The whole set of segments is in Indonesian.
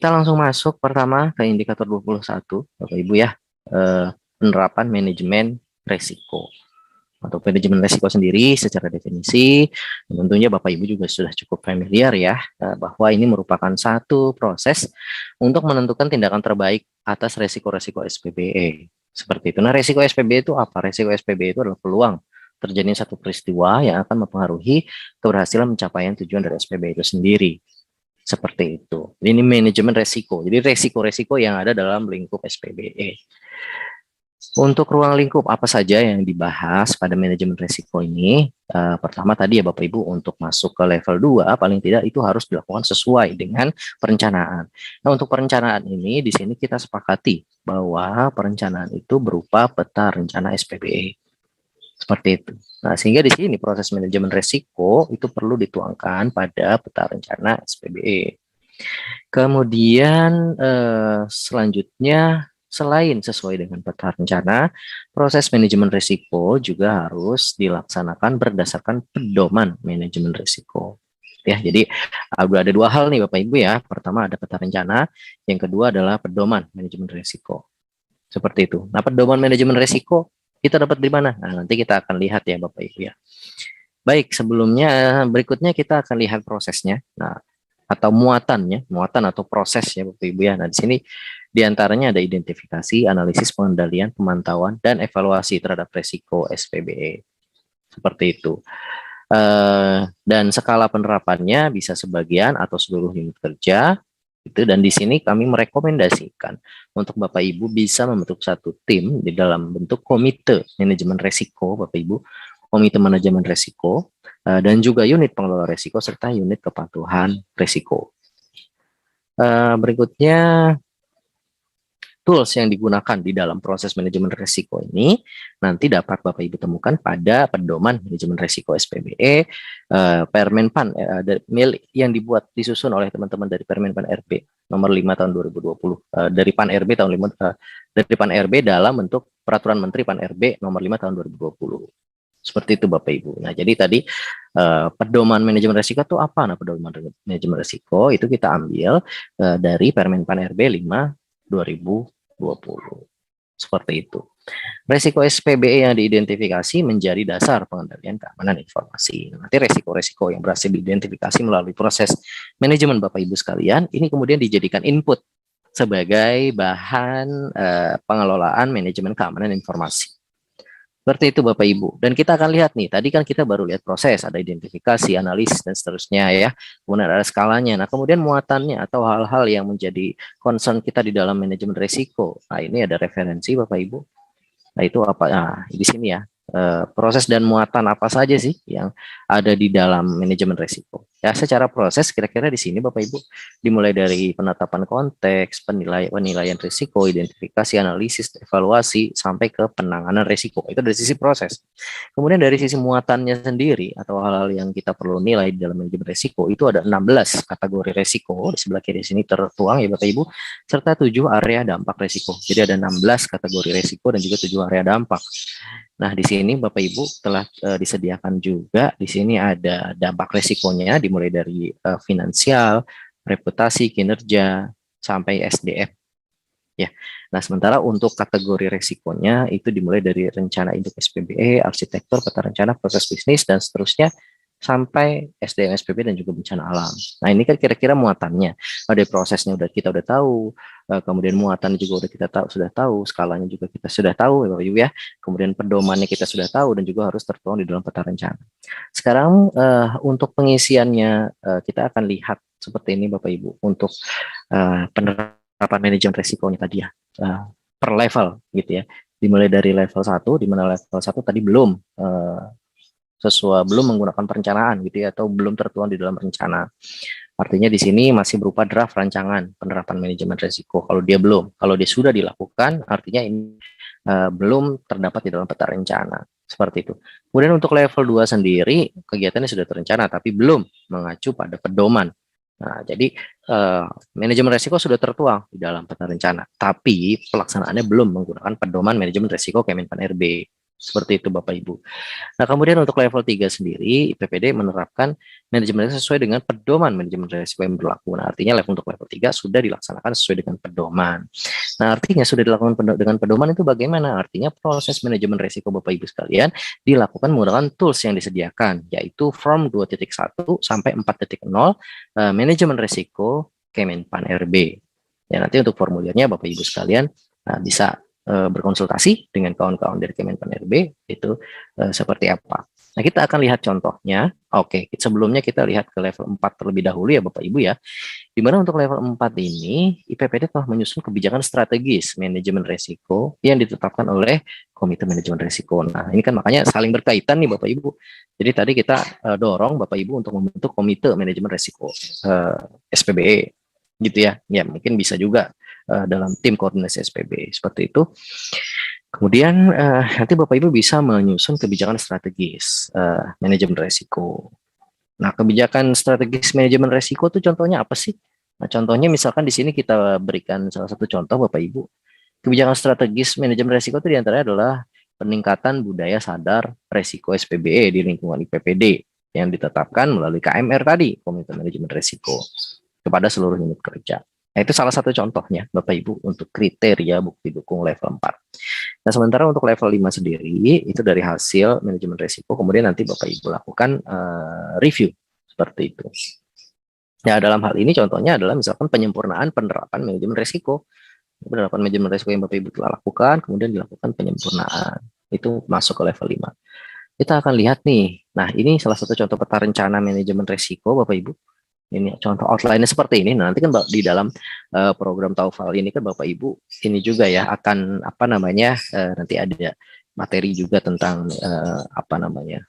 Kita langsung masuk pertama ke indikator 21, Bapak Ibu ya. Penerapan manajemen resiko atau manajemen resiko sendiri secara definisi, tentunya Bapak Ibu juga sudah cukup familiar ya, bahwa ini merupakan satu proses untuk menentukan tindakan terbaik atas resiko-resiko SPBE. Seperti itu. Nah, resiko SPBE itu apa? Resiko SPBE itu adalah peluang terjadinya satu peristiwa yang akan mempengaruhi keberhasilan pencapaian tujuan dari SPBE itu sendiri. Seperti itu. Ini manajemen resiko. Jadi resiko-resiko yang ada dalam lingkup SPBE. Untuk ruang lingkup apa saja yang dibahas pada manajemen resiko ini? Pertama tadi ya Bapak Ibu, untuk masuk ke level 2 paling tidak itu harus dilakukan sesuai dengan perencanaan. Nah, untuk perencanaan ini di sini kita sepakati bahwa perencanaan itu berupa peta rencana SPBE. Seperti itu. Nah, sehingga di sini proses manajemen resiko itu perlu dituangkan pada peta rencana SPBE. Kemudian selanjutnya, selain sesuai dengan peta rencana, proses manajemen risiko juga harus dilaksanakan berdasarkan pedoman manajemen risiko. Ya, jadi ada dua hal nih Bapak Ibu ya. Pertama ada peta rencana, yang kedua adalah pedoman manajemen risiko. Seperti itu. Nah, pedoman manajemen risiko kita dapat di mana? Nah, nanti kita akan lihat ya Bapak Ibu ya. Baik, sebelumnya berikutnya kita akan lihat prosesnya. Nah, atau muatannya, muatan atau prosesnya Bapak Ibu ya. Nah, di sini diantaranya ada identifikasi, analisis, pengendalian, pemantauan, dan evaluasi terhadap resiko SPBE. Seperti itu. Dan skala penerapannya bisa sebagian atau seluruh unit kerja. Itu, dan di sini kami merekomendasikan untuk Bapak Ibu bisa membentuk satu tim di dalam bentuk komite manajemen resiko, Bapak Ibu, komite manajemen resiko, dan juga unit pengelola resiko serta unit kepatuhan resiko. Berikutnya, tools yang digunakan di dalam proses manajemen resiko ini nanti dapat Bapak Ibu temukan pada pedoman manajemen resiko SPBE, Permenpan yang dibuat disusun oleh teman-teman dari Permenpan RB nomor 5 tahun 2020, dari Pan RB tahun 5, dari Pan RB dalam bentuk peraturan Menteri Pan RB nomor 5 tahun 2020. Seperti itu Bapak Ibu. Nah, jadi tadi pedoman manajemen risiko itu apa? Nah, pedoman manajemen risiko itu kita ambil dari Permenpan RB 5 2020. Seperti itu. Resiko SPBE yang diidentifikasi menjadi dasar pengendalian keamanan informasi. Nanti resiko-resiko yang berhasil diidentifikasi melalui proses manajemen Bapak Ibu sekalian, ini kemudian dijadikan input sebagai bahan pengelolaan manajemen keamanan informasi. Seperti itu Bapak Ibu. Dan kita akan lihat nih, tadi kan kita baru lihat proses, ada identifikasi, analisis, dan seterusnya ya. Kemudian ada skalanya. Nah, kemudian muatannya atau hal-hal yang menjadi concern kita di dalam manajemen risiko. Nah, ini ada referensi Bapak Ibu. Nah, itu apa? Nah, di sini ya. Proses dan muatan apa saja sih yang ada di dalam manajemen risiko. Ya, secara proses kira-kira di sini Bapak Ibu dimulai dari penetapan konteks, penilaian risiko, identifikasi, analisis, evaluasi sampai ke penanganan risiko. Itu dari sisi proses. Kemudian dari sisi muatannya sendiri atau hal-hal yang kita perlu nilai di dalam manajemen risiko itu ada 16 kategori risiko di sebelah kiri sini tertuang ya Bapak Ibu, serta 7 area dampak risiko. Jadi ada 16 kategori risiko dan juga 7 area dampak. Nah, di sini Bapak Ibu telah disediakan juga, di sini ada dampak resikonya dimulai dari finansial, reputasi, kinerja, sampai SDM. Ya. Nah, sementara untuk kategori resikonya itu dimulai dari rencana induk SPBE, arsitektur, peta rencana, proses bisnis, dan seterusnya sampai SDM SPB dan juga bencana alam. Nah, ini kan kira-kira muatannya. Ada prosesnya kita udah tahu, kemudian muatan juga udah kita tahu, sudah tahu, skalanya juga kita sudah tahu Bapak Ibu ya. Kemudian pedomannya kita sudah tahu dan juga harus tertuang di dalam peta rencana. Sekarang untuk pengisiannya kita akan lihat seperti ini Bapak Ibu untuk penerapan manajemen resikonya tadi ya. Per level gitu ya. Dimulai dari level 1, di mana level 1 tadi belum belum menggunakan perencanaan gitu ya, atau belum tertuang di dalam rencana. Artinya di sini masih berupa draft rancangan penerapan manajemen risiko. Kalau dia belum, kalau dia sudah dilakukan, artinya ini belum terdapat di dalam peta rencana. Seperti itu. Kemudian untuk level 2 sendiri, kegiatannya sudah terencana, tapi belum mengacu pada pedoman. Nah, jadi manajemen risiko sudah tertuang di dalam peta rencana, tapi pelaksanaannya belum menggunakan pedoman manajemen risiko Kemenpan RB. Seperti itu Bapak Ibu. Nah, kemudian untuk level 3 sendiri, IPPD menerapkan manajemen risiko sesuai dengan pedoman manajemen risiko yang berlaku. Nah, artinya level untuk level 3 sudah dilaksanakan sesuai dengan pedoman. Nah, artinya sudah dilakukan dengan pedoman itu bagaimana? Artinya proses manajemen risiko Bapak Ibu sekalian dilakukan menggunakan tools yang disediakan, yaitu from 2.1 sampai 4.0 manajemen risiko Kemenpan RB. Ya, nanti untuk formulirnya Bapak Ibu sekalian bisa berkonsultasi dengan kawan-kawan dari Kemenpan RB itu seperti apa. Nah, kita akan lihat contohnya. Oke, sebelumnya kita lihat ke level 4 terlebih dahulu ya Bapak Ibu ya. Di mana untuk level 4 ini IPPD telah menyusun kebijakan strategis manajemen risiko yang ditetapkan oleh Komite Manajemen Risiko. Nah, ini kan makanya saling berkaitan nih Bapak Ibu. Jadi tadi kita dorong Bapak Ibu untuk membentuk Komite Manajemen Risiko SPBE gitu ya. Ya, mungkin bisa juga dalam tim koordinasi SPB seperti itu. Kemudian nanti Bapak Ibu bisa menyusun kebijakan strategis manajemen risiko. Nah, kebijakan strategis manajemen risiko itu contohnya apa sih? Nah, contohnya misalkan di sini kita berikan salah satu contoh Bapak Ibu. Kebijakan strategis manajemen risiko itu diantaranya adalah peningkatan budaya sadar risiko SPBE di lingkungan IPPD yang ditetapkan melalui KMR tadi, Komite Manajemen Risiko, kepada seluruh unit kerja. Nah, itu salah satu contohnya Bapak Ibu untuk kriteria bukti dukung level 4. Nah, sementara untuk level 5 sendiri itu dari hasil manajemen risiko, kemudian nanti Bapak Ibu lakukan review seperti itu. Ya, dalam hal ini contohnya adalah misalkan penyempurnaan penerapan manajemen risiko. Penerapan manajemen risiko yang Bapak Ibu telah lakukan, kemudian dilakukan penyempurnaan. Itu masuk ke level 5. Kita akan lihat nih. Nah, ini salah satu contoh peta rencana manajemen risiko Bapak Ibu. Ini contoh outline-nya seperti ini. Nah, nanti kan di dalam program TAUFAL ini kan Bapak Ibu ini juga ya akan nanti ada materi juga tentang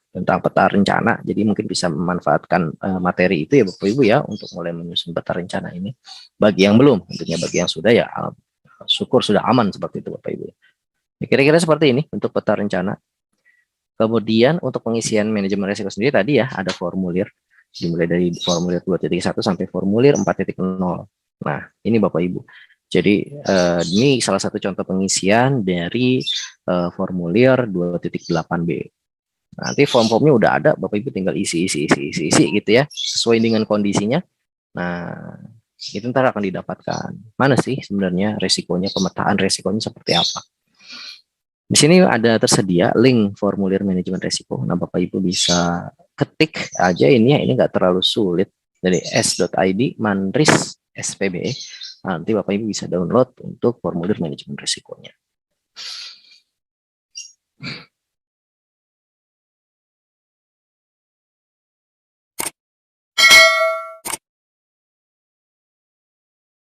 tentang peta rencana. Jadi mungkin bisa memanfaatkan materi itu ya Bapak Ibu ya untuk mulai menyusun peta rencana ini. Bagi yang belum, tentunya bagi yang sudah ya syukur sudah aman seperti itu Bapak Ibu. Kira-kira seperti ini untuk peta rencana. Kemudian untuk pengisian manajemen risiko sendiri tadi ya ada formulir dimulai dari formulir 2.1 sampai formulir 4.0. Nah, ini Bapak Ibu. Jadi ini salah satu contoh pengisian dari formulir 2.8b. Nanti form-formnya udah ada, Bapak Ibu tinggal isi gitu ya, sesuai dengan kondisinya. Nah, itu ntar akan didapatkan. Mana sih sebenarnya resikonya, pemetaan resikonya seperti apa? Di sini ada tersedia link formulir manajemen risiko. Nah, Bapak Ibu bisa ketik aja ini ya, ini nggak terlalu sulit. Dari s.id manris SPBE. Nanti Bapak Ibu bisa download untuk formulir manajemen risikonya.